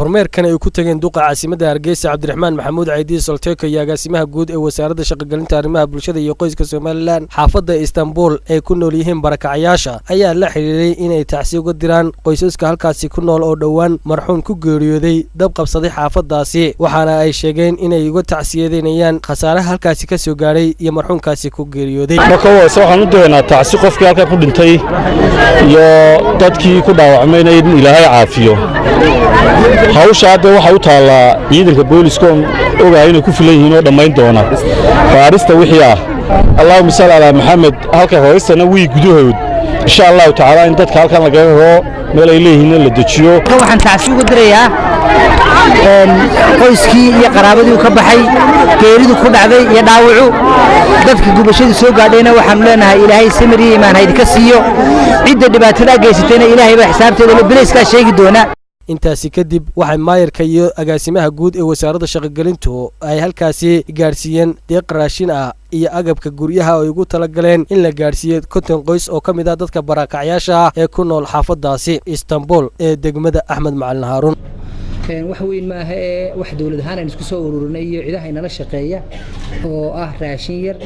kormeerkan ay ku tageen Duqa Caasimadda Hargaysa Cabdiraxmaan Maxamuud Ciidi Solteeko iyo Agasimaha Guud ee wasaaradda shaqo-gelinta arrimaha bulshada iyo qoyska Soomaaliland xaafadda Istanbul ay ku nool yihiin Barakacayasha ayaa la xiriiray inay tacsi uga diraan qoysaska halkaasi ku nool oo dhawaan marxuun ku geeriyooday dab qabsaday xaafaddaasi waxaana ay sheegeen inay uga tacsiyeynayaan khasaaraha halkaasi ka soo gaaray iyo marxuunkaasi ku geeriyooday. waxaan u doonaynaa tacsi qofkii halka ku dhintay iyo dadkii ku dhaawacmay in Ilaahay caafiyo. hawsha hadda waxa u taala ciidanka booliska ogahay inay ku filan yihiin oo dhamayn doona baarista wixii ah. Allahumma salli ala Muhammad halka hooyasana wii gudahood insha Allah taala in dadka halkan laga helo meel ay leeyihiin la dejiyo. waxaan tacsi ugu dirayaa qoyskii iyo qaraabadii ka baxay geeridu ku dhacday iyo dhaawacu dadka gubashada soo gaadhayna waxaan leenahay Ilaahay samiri iimaan hayd ka siiyo cidda dhibaatada geysatayna Ilaahay baa xisaabteeda la bilayska sheegi doona. intaasi kadib waxay maayarka iyo agaasimaha guud ee wasaaradda shaqo-gelintu ay halkaasi gaarsiiyeen deeq raashin ah iyo agabka guryaha oo ugu tala galeen in la gaarsiiyo 50 qoys oo kamid ah dadka barakacayasha ee ku nool xaafaddaasi Istanbul ee degmada Axmed Macalin Haarun. wax weyn ma aha wax dawlad ahaan aan isku soo ururinay iyo ciidaha inala shaqeeya oo ah raashin yar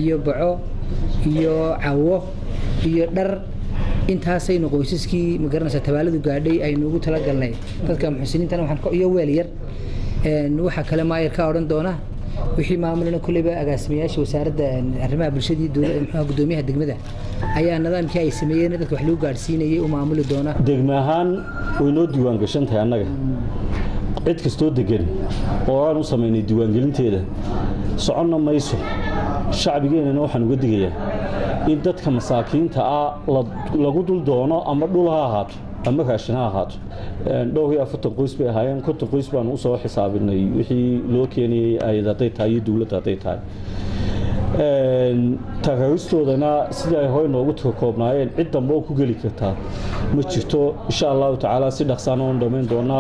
iyo baco iyo cawo iyo dhar intaasaynu qoysaskii magaranaysa tabaaladu gaadhay aynu ugu tala galnay dadka muxsiniintana waxaan iyo weel yar waxa kale maayar ka oran doona wixii maamulna kulliba agaasimayaasha wasaaradda arrimaha bulshada iyo dawladda gudoomiyaha degmada ayaa nidaamkii ay sameeyeen dadka wax lagu gaarsiinayay u maamuli doona. degmo ahaan way noo diiwaan gashantahay annaga cid kastoo degan oo aan u sameynay diiwaangelinteeda soconna mayso shacbigeena waxaan uga digayaa in dadka masaakiinta ah lagu dul doono ama dhul ha ahaato ama raashin ha ahaato. dhowr iyo 40 qoys bay ahaayeen 50 qoys baan u soo xisaabinay wixii loo keenayay ayadaday tahay dawladda haday tahay. tagaystoodana sida ay hooy noogu koobnaayeen cid dambe oo ku gali kartaa ma jirto insha Allah taala si dhaqsan oo dhameyn doona.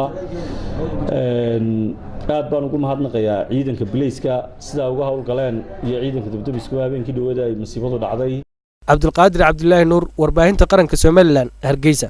aad baan ugu mahadnaqayaa ciidanka bilayska sida uga hawl galeen iyo ciidanka dibdibisku habeenkii dhawaada ay masiibadu dhacday. Abdulqaadir Abdullaahi Nuur warbaahinta qaranka Soomaaliland Hargaysa.